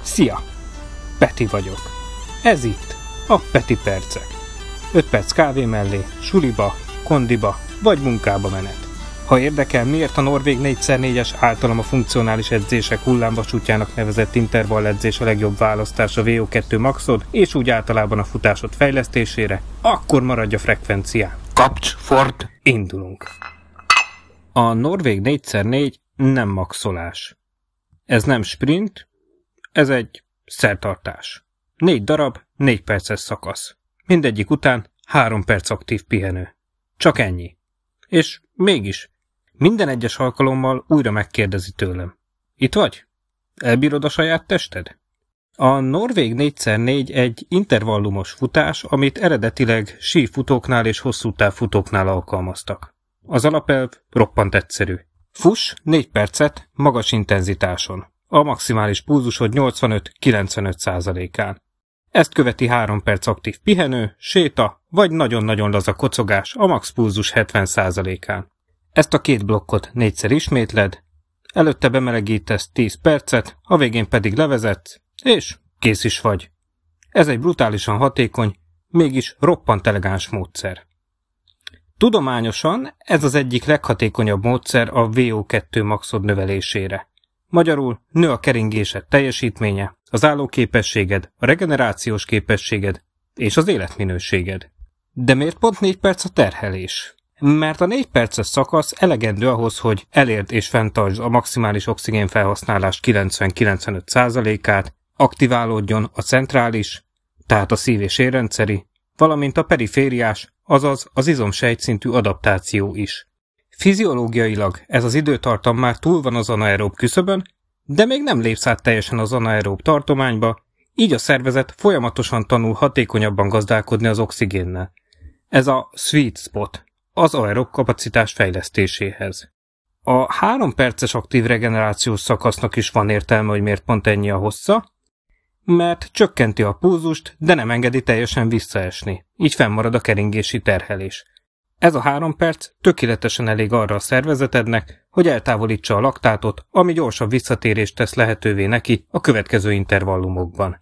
Szia! Peti vagyok. Ez itt a Peti Percek. 5 perc kávé mellé, suliba, kondiba vagy munkába menet. Ha érdekel, miért a norvég 4x4-es általam a funkcionális edzések hullámvasútjának nevezett intervalledzés a legjobb választás a VO2 maxod, és úgy általában a futásod fejlesztésére, akkor maradj a frekvencián. Kapcs, Ford! Indulunk! A norvég 4x4 nem maxolás. Ez nem sprint, ez egy szertartás. 4 darab, 4 perces szakasz. Mindegyik után 3 perc aktív pihenő. Csak ennyi. És mégis, minden egyes alkalommal újra megkérdezi tőlem. Itt vagy? Elbírod a saját tested? A norvég 4x4 egy intervallumos futás, amit eredetileg sífutóknál és hosszútáv futóknál alkalmaztak. Az alapelv roppant egyszerű. Fuss 4 percet magas intenzitáson. A maximális pulzusod 85-95%-án. Ezt követi 3 perc aktív pihenő, séta, vagy nagyon-nagyon laza kocogás a max pulzus 70%-án. Ezt a 2 blokkot 4-szer ismétled, előtte bemelegítesz 10 percet, a végén pedig levezetsz, és kész is vagy. Ez egy brutálisan hatékony, mégis roppant elegáns módszer. Tudományosan ez az egyik leghatékonyabb módszer a VO2 maxod növelésére. Magyarul nő a keringésed teljesítménye, az állóképességed, a regenerációs képességed és az életminőséged. De miért pont 4 perc a terhelés? Mert a 4 perces szakasz elegendő ahhoz, hogy elérd és fenntartsd a maximális oxigénfelhasználás 90-95%-át, aktiválódjon a centrális, tehát a szív- és érrendszeri, valamint a perifériás, azaz az izomsejtszintű adaptáció is. Fiziológiailag ez az időtartam már túl van az anaerób küszöbön, de még nem lépsz át teljesen az anaerób tartományba, így a szervezet folyamatosan tanul hatékonyabban gazdálkodni az oxigénnel. Ez a sweet spot az aerób kapacitás fejlesztéséhez. A 3 perces aktív regenerációs szakasznak is van értelme, hogy miért pont ennyi a hossza, mert csökkenti a pulzust, de nem engedi teljesen visszaesni, így fennmarad a keringési terhelés. Ez a 3 perc tökéletesen elég arra a szervezetednek, hogy eltávolítsa a laktátot, ami gyorsabb visszatérést tesz lehetővé neki a következő intervallumokban.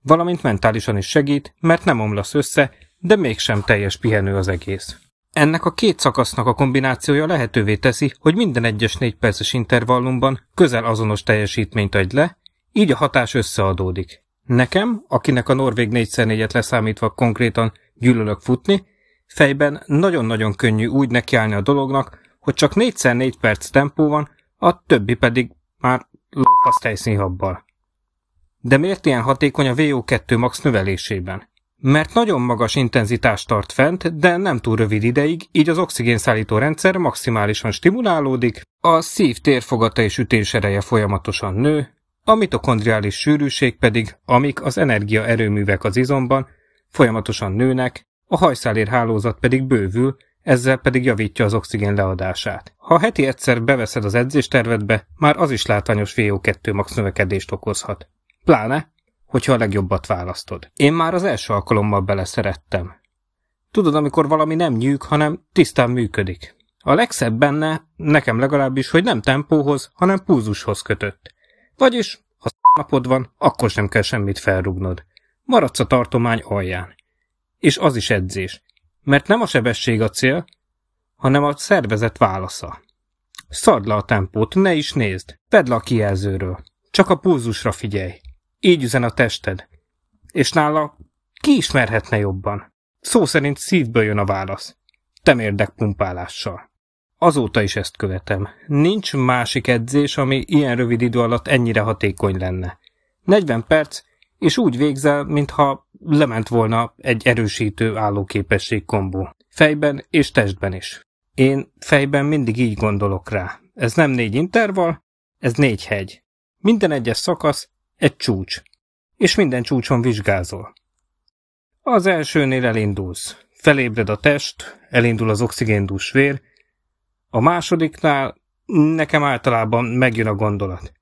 Valamint mentálisan is segít, mert nem omlasz össze, de mégsem teljes pihenő az egész. Ennek a 2 szakasznak a kombinációja lehetővé teszi, hogy minden egyes 4 perces intervallumban közel azonos teljesítményt adj le, így a hatás összeadódik. Nekem, akinek a norvég 4x4-et leszámítva konkrétan gyűlölök futni, fejben nagyon-nagyon könnyű úgy nekiállni a dolognak, hogy csak 4x4 perc tempó van, a többi pedig már lófasz tejszínhabbal. De miért ilyen hatékony a VO2 max növelésében? Mert nagyon magas intenzitást tart fent, de nem túl rövid ideig, így az oxigénszállító rendszer maximálisan stimulálódik, a szív térfogata és ütésereje folyamatosan nő, a mitokondriális sűrűség pedig, amik az energiaerőművek az izomban, folyamatosan nőnek, a hajszálérhálózat pedig bővül, ezzel pedig javítja az oxigén leadását. Ha heti egyszer beveszed az edzéstervedbe, már az is látványos VO2 max növekedést okozhat. Pláne, hogyha a legjobbat választod. Én már az első alkalommal beleszerettem. Tudod, amikor valami nem nyűg, hanem tisztán működik. A legszebb benne, nekem legalábbis, hogy nem tempóhoz, hanem pulzushoz kötött. Vagyis, ha napod van, akkor sem kell semmit felrugnod. Maradsz a tartomány alján. És az is edzés. Mert nem a sebesség a cél, hanem a szervezet válasza. Szard le a tempót, ne is nézd. Vedd le a kijelzőről. Csak a pulzusra figyelj. Így üzen a tested. És nála ki ismerhetne jobban? Szó szerint szívből jön a válasz. Temérdek pumpálással. Azóta is ezt követem. Nincs másik edzés, ami ilyen rövid idő alatt ennyire hatékony lenne. 40 perc, és úgy végzel, mintha lement volna egy erősítő állóképesség kombó. Fejben és testben is. Én fejben mindig így gondolok rá. Ez nem 4 intervall, ez 4 hegy. Minden egyes szakasz egy csúcs. És minden csúcson vizsgázol. Az elsőnél elindulsz. Felébred a test, elindul az oxigéndús vér. A másodiknál nekem általában megjön a gondolat.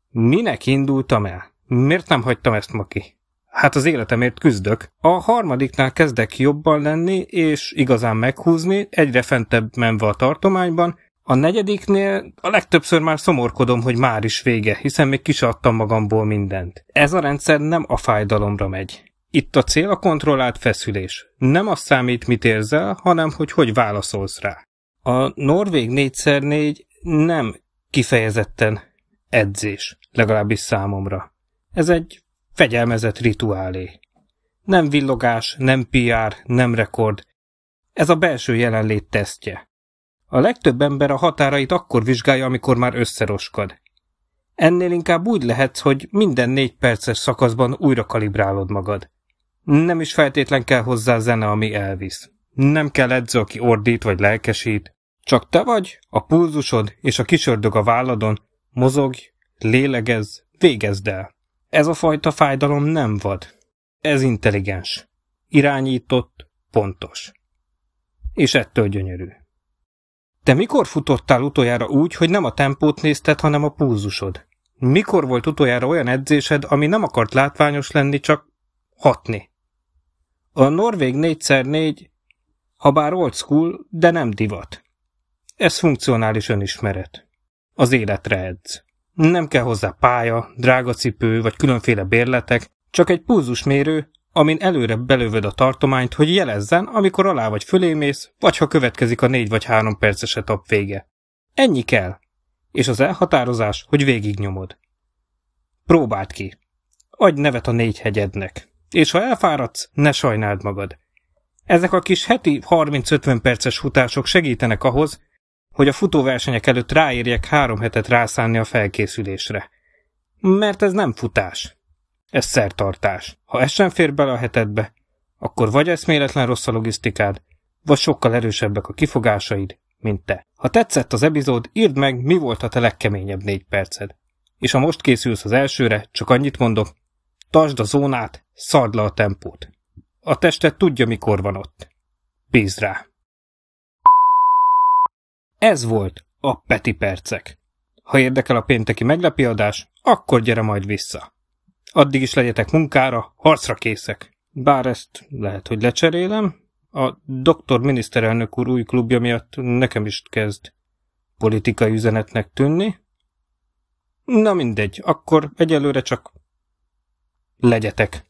Minek indultam el? Miért nem hagytam ezt ma ki? Hát az életemért küzdök. A harmadiknál kezdek jobban lenni, és igazán meghúzni, egyre fentebb menve a tartományban, A negyediknél a legtöbbször már szomorkodom, hogy már is vége, hiszen még ki se adtam magamból mindent. Ez a rendszer nem a fájdalomra megy. Itt a cél a kontrollált feszülés. Nem az számít, mit érzel, hanem hogy válaszolsz rá. A norvég 4x4 nem kifejezetten edzés, legalábbis számomra. Ez egy fegyelmezett rituálé. Nem villogás, nem PR, nem rekord. Ez a belső jelenlét tesztje. A legtöbb ember a határait akkor vizsgálja, amikor már összeroskad. Ennél inkább úgy lehetsz, hogy minden 4 perces szakaszban újra kalibrálod magad. Nem is feltétlen kell hozzá zene, ami elvisz. Nem kell edző, aki ordít vagy lelkesít. Csak te vagy, a pulzusod és a kis ördög a válladon. Mozogj, lélegezz, végezd el. Ez a fajta fájdalom nem vad. Ez intelligens. Irányított, pontos. És ettől gyönyörű. Te mikor futottál utoljára úgy, hogy nem a tempót nézted, hanem a pulzusod? Mikor volt utoljára olyan edzésed, ami nem akart látványos lenni, csak hatni? A norvég 4x4, habár old school, de nem divat. Ez funkcionális önismeret. Az életre edz. Nem kell hozzá pálya, drága cipő vagy különféle bérletek, csak egy pulzusmérő, amin előre belövöd a tartományt, hogy jelezzen, amikor alá vagy fölémész, vagy ha következik a 4 vagy 3 perces etap vége. Ennyi kell. És az elhatározás, hogy végignyomod. Próbáld ki. Adj nevet a 4 hegyednek. És ha elfáradsz, ne sajnáld magad. Ezek a kis heti 30-50 perces futások segítenek ahhoz, hogy a futóversenyek előtt ráérjek 3 hetet rászánni a felkészülésre. Mert ez nem futás. Ez szertartás. Ha ez sem fér bele a hetedbe, akkor vagy eszméletlen rossz a logisztikád, vagy sokkal erősebbek a kifogásaid, mint te. Ha tetszett az epizód, írd meg, mi volt a te legkeményebb 4 perced. És ha most készülsz az elsőre, csak annyit mondok, tartsd a zónát, szard le a tempót. A tested tudja, mikor van ott. Bízd rá! Ez volt a Peti Percek. Ha érdekel a pénteki meglepőadás, akkor gyere majd vissza. Addig is legyetek munkára, harcra készek. Bár ezt lehet, hogy lecserélem. A doktor miniszterelnök úr új klubja miatt nekem is kezd politikai üzenetnek tűnni. Na mindegy, akkor egyelőre csak legyetek.